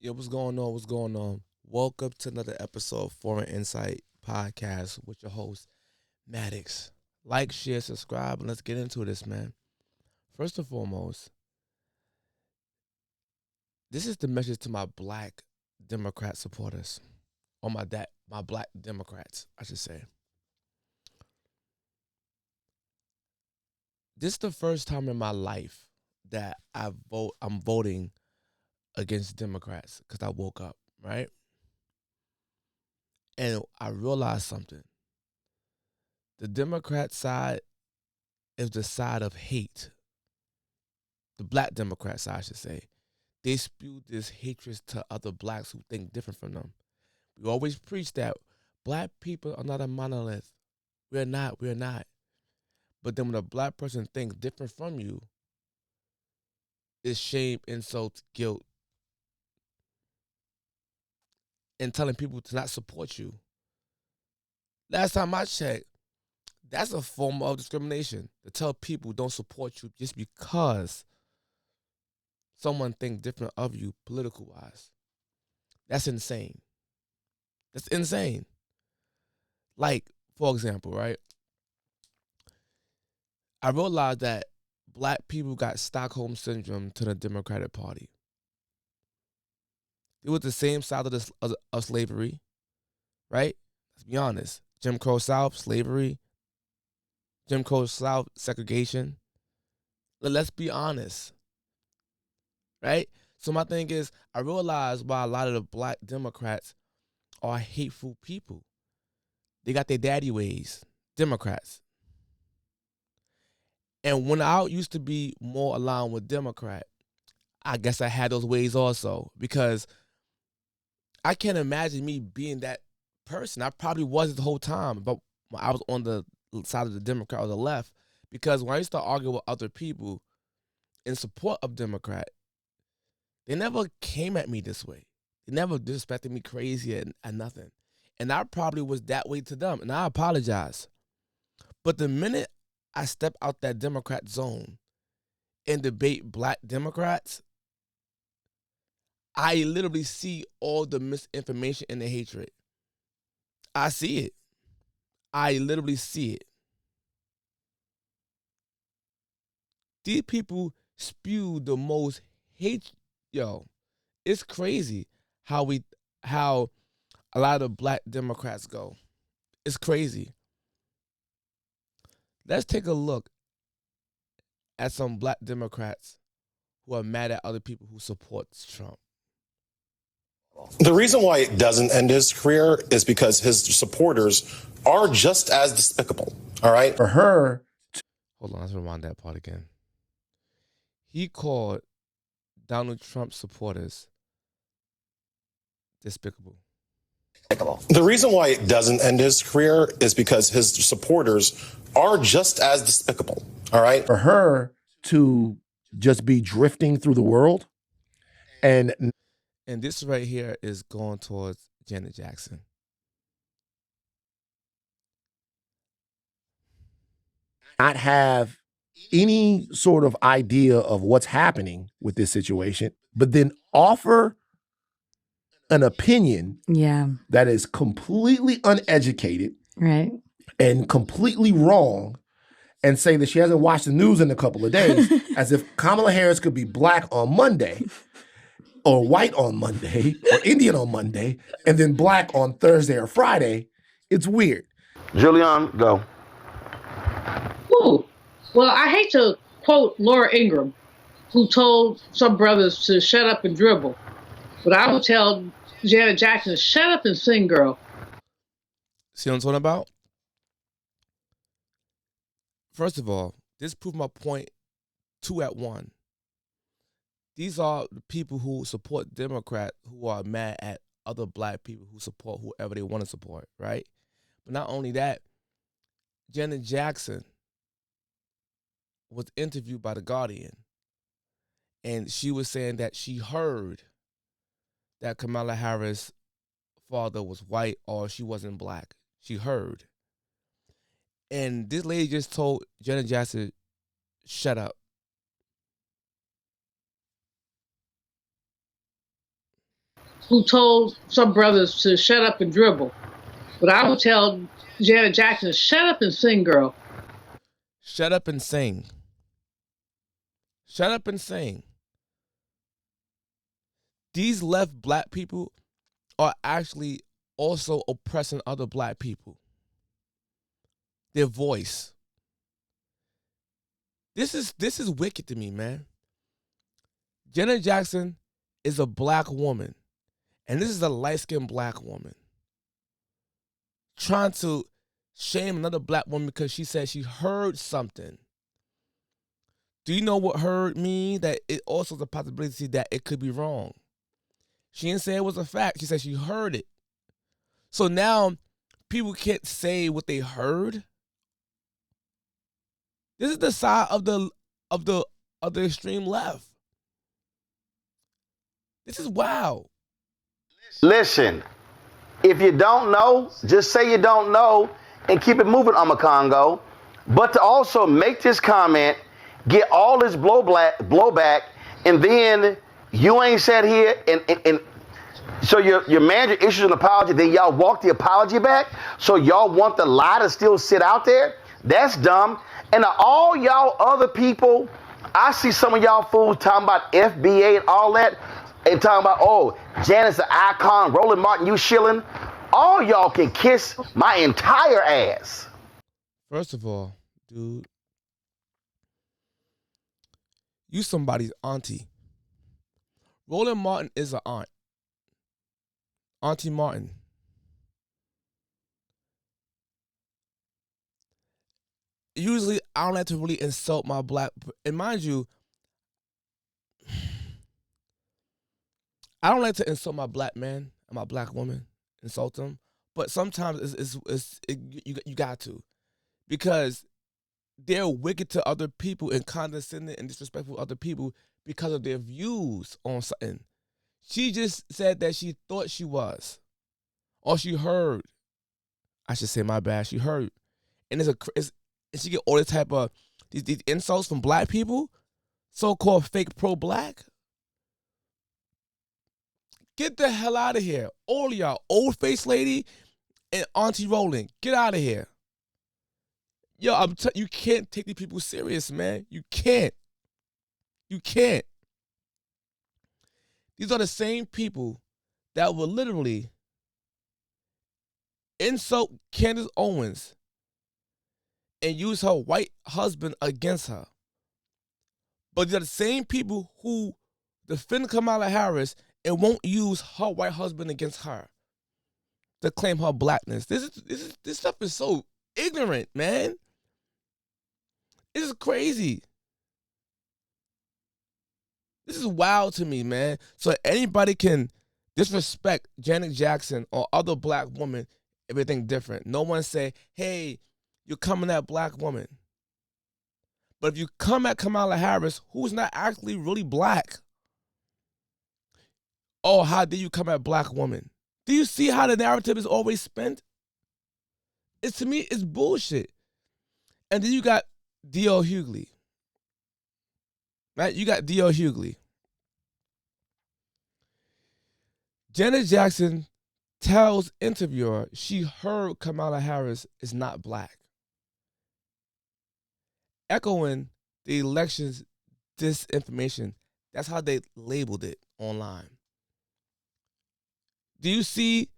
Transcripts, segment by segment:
Yo, what's going on? What's going on? Welcome to another episode of Foreign Insight Podcast with your host, Maddox. Like, share, subscribe, and let's get into this, man. First and foremost, this is the message to my black Democrat supporters, or my black Democrats, I should say. This is the first time in my life that I'm voting against Democrats because I woke up, right? And I realized something. The Democrat side is the side of hate. The black Democrat side, I should say. They spew this hatred to other blacks who think different from them. We always preach that black people are not a monolith. We're not. But then when a black person thinks different from you, it's shame, insult, guilt, and telling people to not support you. Last time I checked, that's a form of discrimination to tell people don't support you just because someone thinks different of you political wise. That's insane. That's insane. Like, for example, right? I realized that black people got Stockholm syndrome to the Democratic Party. It was the same side of slavery, right? Let's be honest. Jim Crow South, slavery, Jim Crow South, segregation. Let's be honest, right? So my thing is, I realized why a lot of the black Democrats are hateful people. They got their daddy ways, Democrats. And when I used to be more aligned with Democrat, I guess I had those ways also because I can't imagine me being that person. I probably was the whole time, but I was on the side of the Democrat or the left because when I used to argue with other people in support of Democrat, they never came at me this way. They never disrespected me crazy and nothing. And I probably was that way to them, and I apologize. But the minute I step out that Democrat zone and debate black Democrats, I literally see all the misinformation and the hatred. I see it. I literally see it. These people spew the most hate. Yo, it's crazy how a lot of black Democrats go. It's crazy. Let's take a look at some black Democrats who are mad at other people who support Trump. The reason why it doesn't end his career is because his supporters are just as despicable. All right. For her, Hold on, let's rewind that part again. He called Donald Trump supporters despicable. The reason why it doesn't end his career is because his supporters are just as despicable. All right. for her to just be drifting through the world and And this right here is going towards Janet Jackson. not have any sort of idea of what's happening with this situation, but then offer an opinion Yeah, that is completely uneducated right. and completely wrong and say that she hasn't watched the news in a couple of days as if Kamala Harris could be black on Monday or white on Monday or Indian on Monday and then black on Thursday or Friday. It's weird. Julian, go. Ooh. Well, I hate to quote Laura Ingraham, who told some brothers to shut up and dribble, but I would tell Janet Jackson, shut up and sing, girl. See what I'm talking about? First of all, this proved my point 2 at 1. These are the people who support Democrat who are mad at other black people who support whoever they want to support, right? But not only that, Janet Jackson was interviewed by The Guardian, and she was saying that she heard that Kamala Harris' father was white or she wasn't black. She heard. And this lady just told Janet Jackson, shut up. who told some brothers to shut up and dribble. But I would tell Janet Jackson, shut up and sing, girl. Shut up and sing. Shut up and sing. These left black people are actually also oppressing other black people. Their voice. This is wicked to me, man. Janet Jackson is a black woman, and this is a light-skinned black woman trying to shame another black woman because she said she heard something. Do you know what heard mean? That it also is a possibility that it could be wrong. She didn't say it was a fact. She said she heard it. So now people can't say what they heard. This is the side of the extreme left. This is wild. Listen, if you don't know, just say you don't know and keep it moving, Congo. But to also make this comment, get all this blowback, and then you ain't sat here and so your manager issues an apology, then y'all walk the apology back. So y'all want the lie to still sit out there? That's dumb. And all y'all other people, I see some of y'all fools talking about FBA and all that, and talking about, oh, Janet's an icon, Roland Martin, you shilling. All y'all can kiss my entire ass. First of all, dude, you somebody's auntie. Roland Martin is an aunt. Auntie Martin. Usually, I don't like to really insult my black, and mind you, I don't like to insult my black man and my black woman, insult them. But sometimes you got to, because they're wicked to other people and condescending and disrespectful to other people because of their views on something. She just said that she thought she was, or she heard. I should say my bad. She heard, and and she get all this type of these insults from black people, so-called fake pro-black. Get the hell out of here, all of y'all, old face lady and Auntie Roland. Get out of here. Yo, you can't take these people serious, man. You can't. You can't. These are the same people that will literally insult Candace Owens and use her white husband against her. But these are the same people who defend Kamala Harris and won't use her white husband against her to claim her blackness. This stuff is so ignorant, man. This is crazy. This is wild to me, man. So anybody can disrespect Janet Jackson or other black women, everything different. No one say, hey, you're coming at black woman. But if you come at Kamala Harris, who's not actually really black, oh, how dare you come at black women? Do you see how the narrative is always spent? To me, it's bullshit. And then you got D.L. Hughley. Right? You got D.L. Hughley. Janet Jackson tells interviewer she heard Kamala Harris is not black, echoing the election's disinformation. That's how they labeled it online. Do you see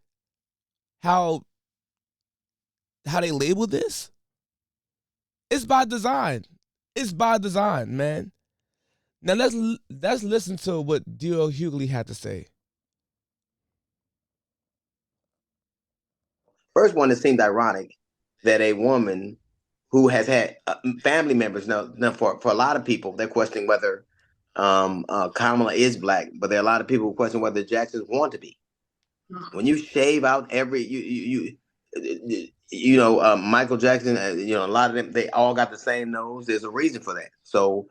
how they labeled this? It's by design. It's by design, man. Now let's listen to what D.L. Hughley had to say. First one, it seemed ironic that a woman who has had family members, now for a lot of people, they're questioning whether Kamala is black, but there are a lot of people who question whether Jackson's want to be. When you shave out every Michael Jackson, a lot of them, they all got the same nose. There's a reason for that. So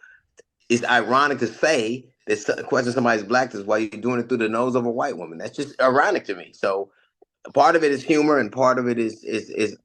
it's ironic to say that question somebody's blackness while you're doing it through the nose of a white woman. That's just ironic to me. So part of it is humor and part of it is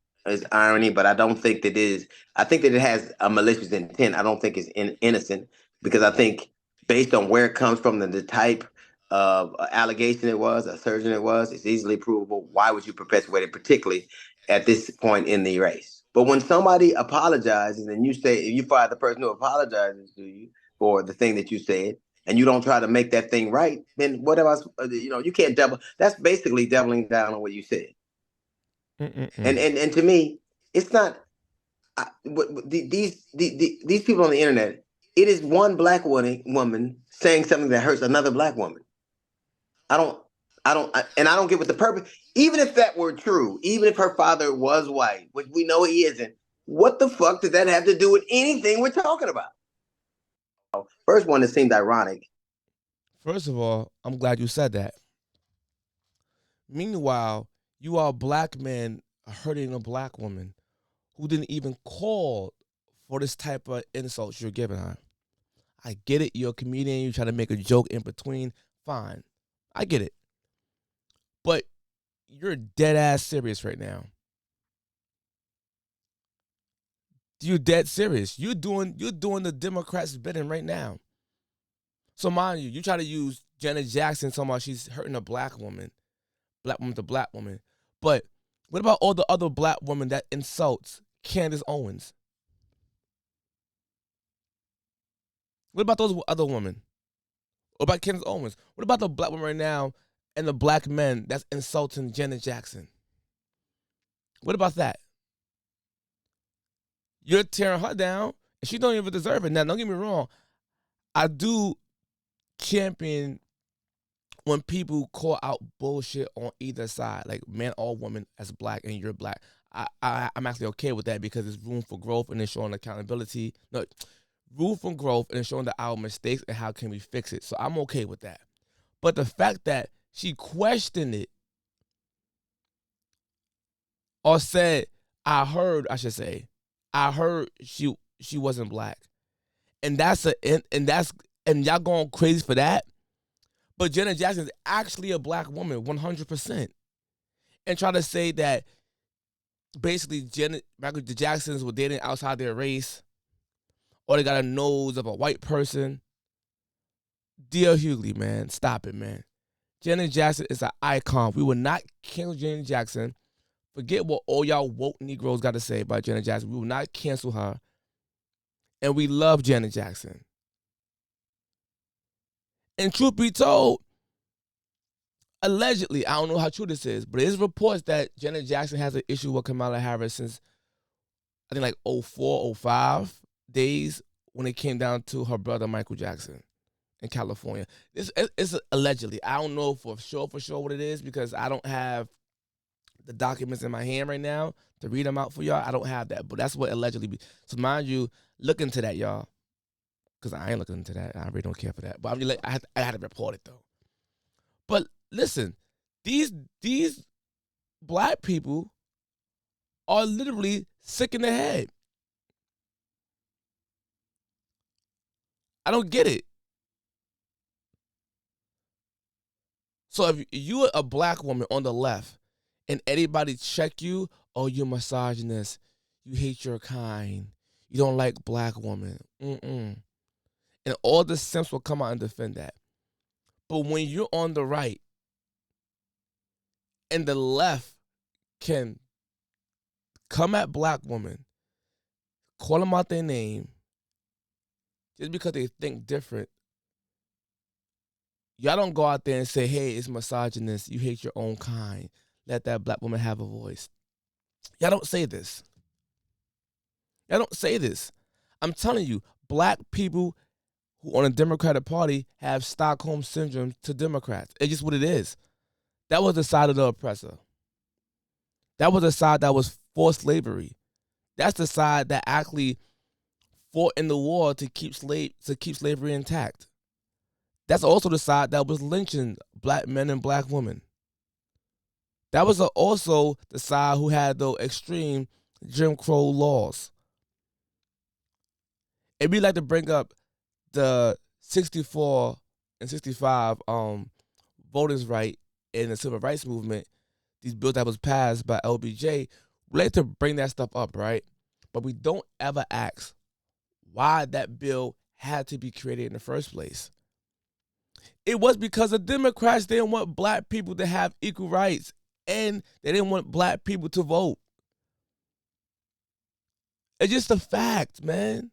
irony, but I don't think that it is. I think that it has a malicious intent. I don't think it's innocent, because I think based on where it comes from and the type allegation it was, assertion it was. It's easily provable. Why would you perpetuate it, particularly at this point in the race? But when somebody apologizes and you say, if you fire the person who apologizes to you for the thing that you said, and you don't try to make that thing right, then what else? You can't double. That's basically doubling down on what you said. And to me, it's not. These people on the internet. It is one black woman saying something that hurts another black woman. I don't get what the purpose. Even if that were true, even if her father was white, which we know he isn't, what the fuck does that have to do with anything we're talking about? First one, it seemed ironic. First of all, I'm glad you said that. Meanwhile, you are black men hurting a black woman who didn't even call for this type of insults you're giving her. I get it. You're a comedian. You try to make a joke in between. Fine. I get it. But you're dead ass serious right now. You're dead serious. You're doing the Democrats' bidding right now. So mind you, you try to use Janet Jackson talking about she's hurting a black woman to black woman. But what about all the other black women that insults Candace Owens? What about those other women? What about Candace Owens? What about the black woman right now and the black men that's insulting Janet Jackson? What about that? You're tearing her down, and she don't even deserve it. Now, don't get me wrong. I do champion when people call out bullshit on either side, like man or woman as black and you're black. I'm actually okay with that because there's room for growth and it's showing accountability. No, room for growth and it's showing our mistakes and how can we fix it. So I'm okay with that. But the fact that she questioned it or said, I heard she wasn't black. And and y'all going crazy for that. But Janet Jackson is actually a black woman, 100%. And try to say that basically Michael Jacksons were dating outside their race or they got a nose of a white person. D.L. Hughley, man, stop it, man. Janet Jackson is an icon. We will not cancel Janet Jackson. Forget what all y'all woke Negroes got to say about Janet Jackson. We will not cancel her. And we love Janet Jackson. And truth be told, allegedly, I don't know how true this is, but there's reports that Janet Jackson has an issue with Kamala Harris since, I think, like 04, 05 days when it came down to her brother Michael Jackson in California. It's allegedly. I don't know for sure what it is because I don't have the documents in my hand right now to read them out for y'all. I don't have that, but that's what allegedly be. So mind you, look into that, y'all. Because I ain't looking into that. I really don't care for that. But I mean, I had to report it, though. But listen, these black people are literally sick in the head. I don't get it. So if you're a black woman on the left and anybody check you, oh, you're misogynist, you hate your kind, you don't like black women, and all the simps will come out and defend that. But when you're on the right and the left can come at black women, call them out their name, just because they think different, y'all don't go out there and say, hey, it's misogynist, you hate your own kind, let that black woman have a voice. Y'all don't say this. Y'all don't say this. I'm telling you, black people who on the Democratic Party have Stockholm Syndrome to Democrats. It's just what it is. That was the side of the oppressor. That was the side that was for slavery. That's the side that actually fought in the war to keep slavery intact. That's also the side that was lynching black men and black women. That was also the side who had the extreme Jim Crow laws. And we like to bring up the 64 and 65 voters' right in the civil rights movement, these bills that was passed by LBJ, we like to bring that stuff up, right? But we don't ever ask why that bill had to be created in the first place. It was because the Democrats didn't want black people to have equal rights, and they didn't want black people to vote. It's just a fact, man.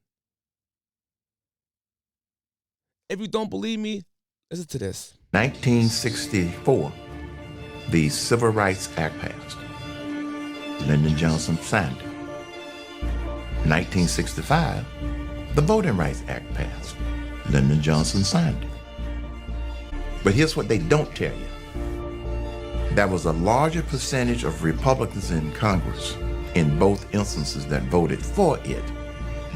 If you don't believe me, listen to this. 1964, the Civil Rights Act passed. Lyndon Johnson signed it. 1965, the Voting Rights Act passed. Lyndon Johnson signed it. But here's what they don't tell you. There was a larger percentage of Republicans in Congress in both instances that voted for it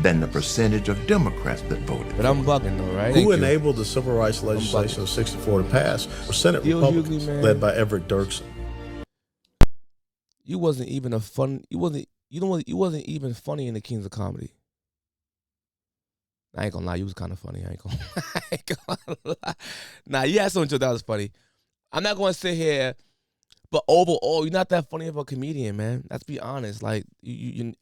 than the percentage of Democrats that voted. But I'm bugging though, right? Who enabled the civil rights legislation of '64 to pass were Senate Yo, Republicans Hughley, man. led by Everett Dirksen. You wasn't even a fun. You wasn't even funny in the Kings of Comedy. I ain't gonna lie, you was kind of funny. I ain't gonna lie. Nah, you had something that was funny. I'm not gonna sit here, but overall, you're not that funny of a comedian, man. Let's be honest. Like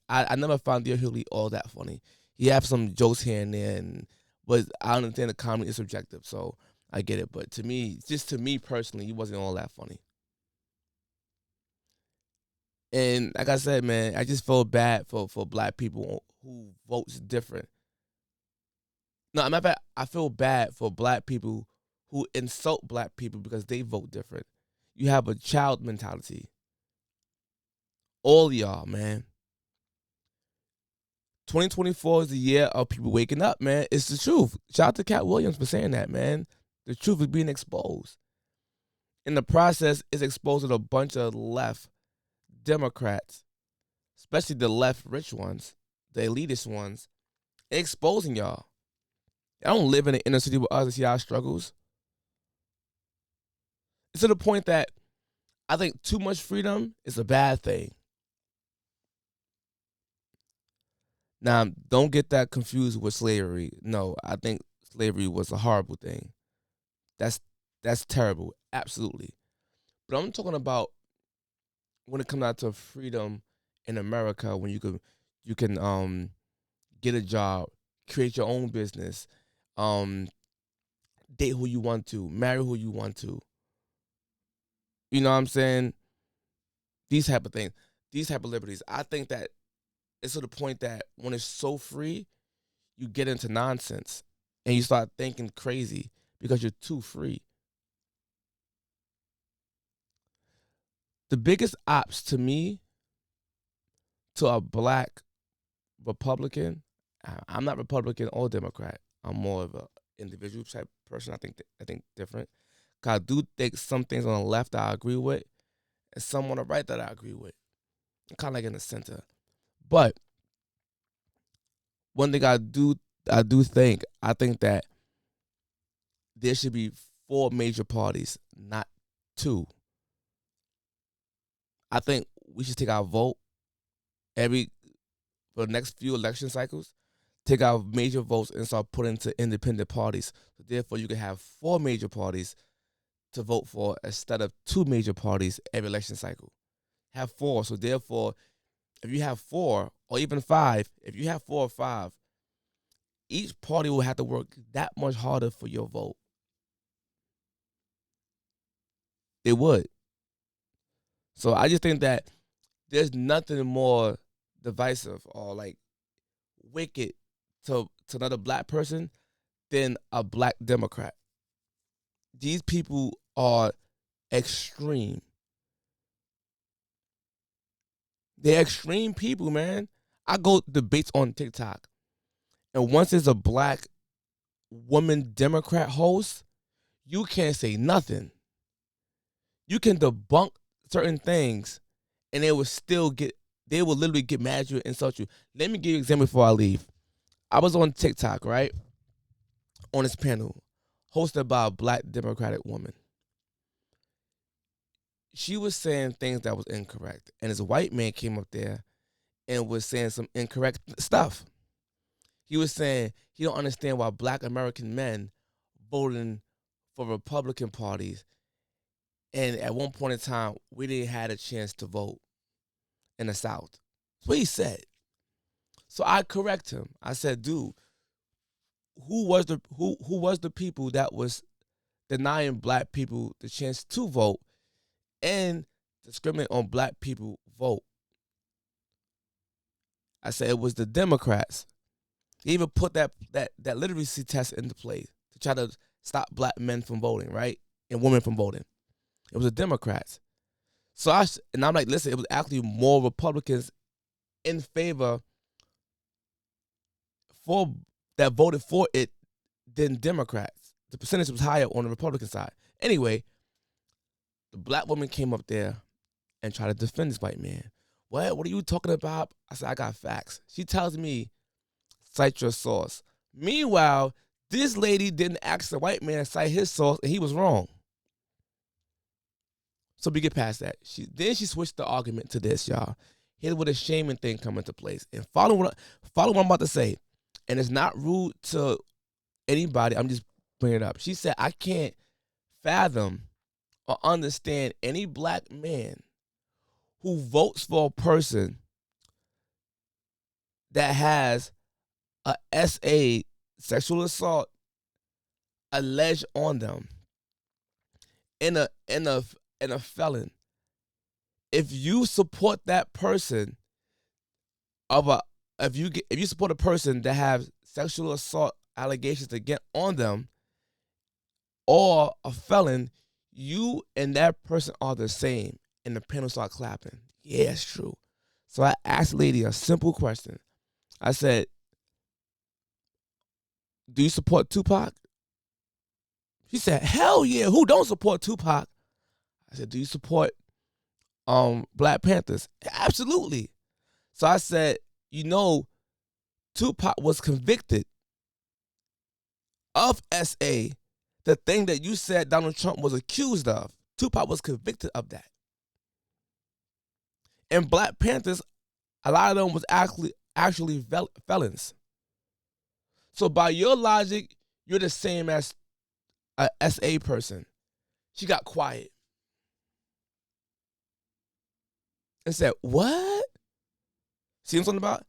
I never found Dear Hughley all that funny. He have some jokes here and there, but I understand the comedy is subjective, so I get it. But to me personally, he wasn't all that funny. And like I said, man, I just feel bad for black people who votes different. No, matter of fact, I feel bad for black people who insult black people because they vote different. You have a child mentality. All y'all, man. 2024 is the year of people waking up, man. It's the truth. Shout out to Cat Williams for saying that, man. The truth is being exposed. In the process, it's exposing a bunch of left Democrats, especially the left rich ones, the elitist ones, exposing y'all. I don't live in the inner city with us to see our struggles. It's to the point that I think too much freedom is a bad thing. Now, don't get that confused with slavery. No, I think slavery was a horrible thing. That's terrible, absolutely. But I'm talking about when it comes out to freedom in America, when you can get a job, create your own business, date who you want to, marry who you want to. You know what I'm saying? These type of things, these type of liberties. I think that it's to the point that when it's so free, you get into nonsense and you start thinking crazy because you're too free. The biggest ops to me, to a black Republican, I'm not Republican or Democrat. I'm more of an individual type person. I think different. Cause I do think some things on the left I agree with, and some on the right that I agree with. I'm kind of like in the center. But one thing I do think, I think that there should be 4 major parties, not 2. I think we should take our vote for the next few election cycles, take our major votes and start putting into independent parties. So therefore, you can have 4 major parties to vote for instead of 2 major parties every election cycle. Have 4. So therefore, if you have 4 or even 5, if you have 4 or 5, each party will have to work that much harder for your vote. They would. So I just think that there's nothing more divisive or like wicked to another black person than a black Democrat. These people are extreme. They're extreme people, man. I go debates on TikTok, and once there's a black woman Democrat host, you can't say nothing. You can debunk certain things, and they will literally get mad at you and insult you. Let me give you an example before I leave. I was on TikTok, right? On this panel, hosted by a black Democratic woman. She was saying things that was incorrect. And this white man came up there and was saying some incorrect stuff. He was saying he don't understand why black American men voting for Republican parties. And at one point in time, we didn't have a chance to vote in the South. That's what he said. So I correct him. I said, dude, who was the people that was denying black people the chance to vote and discriminate on black people vote. I said it was the Democrats. They even put that literacy test into play to try to stop black men from voting, right? And women from voting. It was the Democrats. So I'm like, listen, it was actually more Republicans in favor that voted for it than Democrats. The percentage was higher on the Republican side. Anyway, the black woman came up there and tried to defend this white man. What are you talking about? I said, I got facts. She tells me, cite your source. Meanwhile, this lady didn't ask the white man to cite his source, and he was wrong. So we get past that. Then she switched the argument to this, y'all. Here's where the shaming thing come into place. And follow what I'm about to say. And it's not rude to anybody. I'm just bringing it up. She said, I can't fathom or understand any black man who votes for a person that has a SA, sexual assault, alleged on them, and a felon. If you support that person if you support a person that has sexual assault allegations to get on them, or a felon, you and that person are the same. And the panel started clapping. Yeah, it's true. So I asked the lady a simple question. I said, do you support Tupac? She said, hell yeah, who don't support Tupac? I said, do you support Black Panthers? Absolutely. So I said, Tupac was convicted of SA, the thing that you said Donald Trump was accused of. Tupac was convicted of that. And Black Panthers, a lot of them was actually felons. So by your logic, you're the same as a SA person. She got quiet and said, what? See what I'm talking about?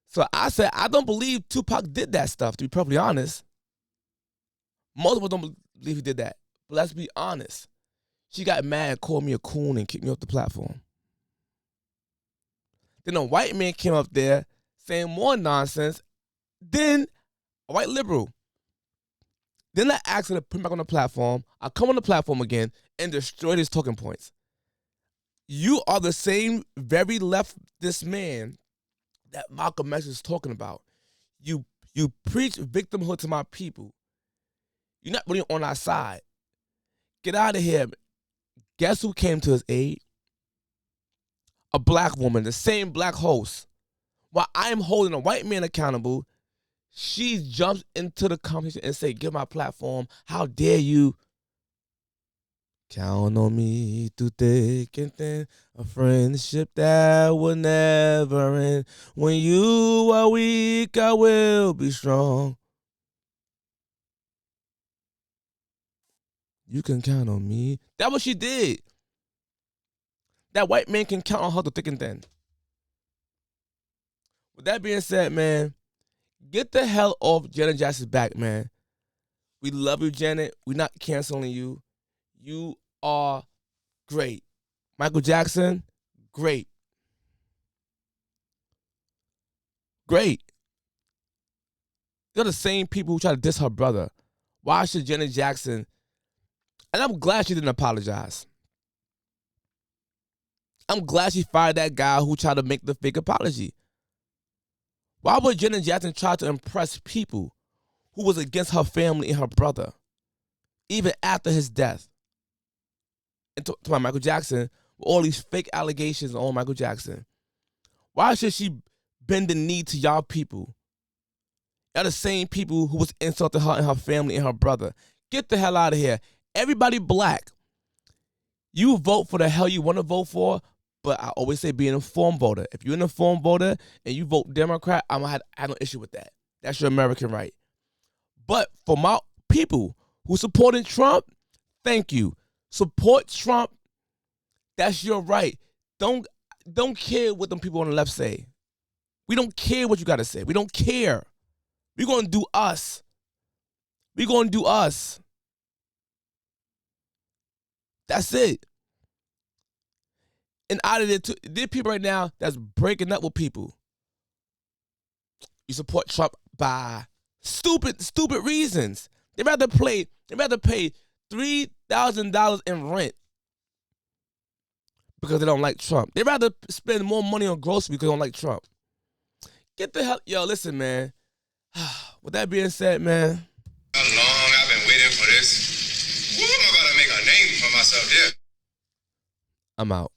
So I said, I don't believe Tupac did that stuff, to be perfectly honest. Most of us don't believe he did that. But let's be honest. She got mad and called me a coon and kicked me off the platform. Then a white man came up there saying more nonsense than a white liberal. Then I asked her to put me back on the platform. I come on the platform again and destroy his talking points. You are the same very leftist man that Malcolm X is talking about. You preach victimhood to my people. You're not really on our side. Get out of here. Guess who came to his aid? A black woman, the same black host. While I am holding a white man accountable, she jumps into the conversation and say, "Give my platform. How dare you? Count on me through thick and thin, a friendship that will never end. When you are weak, I will be strong. You can count on me." That's what she did. That white man can count on her through thick and thin. With that being said, man, get the hell off Janet Jackson's back, man. We love you, Janet. We're not canceling you. You are great. Michael Jackson, great. Great. They're the same people who try to diss her brother. Why should Janet Jackson... And I'm glad she didn't apologize. I'm glad she fired that guy who tried to make the fake apology. Why would Janet Jackson try to impress people who was against her family and her brother, even after his death? And to my Michael Jackson, with all these fake allegations on Michael Jackson. Why should she bend the knee to y'all people? Y'all the same people who was insulting her and her family and her brother. Get the hell out of here. Everybody black. You vote for the hell you want to vote for, but I always say be an informed voter. If you're an informed voter and you vote Democrat, I have no issue with that. That's your American right. But for my people who supported Trump, thank you. Support Trump. That's your right. Don't care what them people on the left say. We don't care what you got to say. We don't care. We're going to do us. We're going to do us. That's it. And out of there are people right now that's breaking up with people. You support Trump by stupid reasons. They'd rather pay $3,000 in rent because they don't like Trump. They'd rather spend more money on groceries because they don't like Trump. Get the hell, yo, listen, man. With that being said, man. How long I've been waiting for this. Who am I gonna make a name for myself here? I'm out.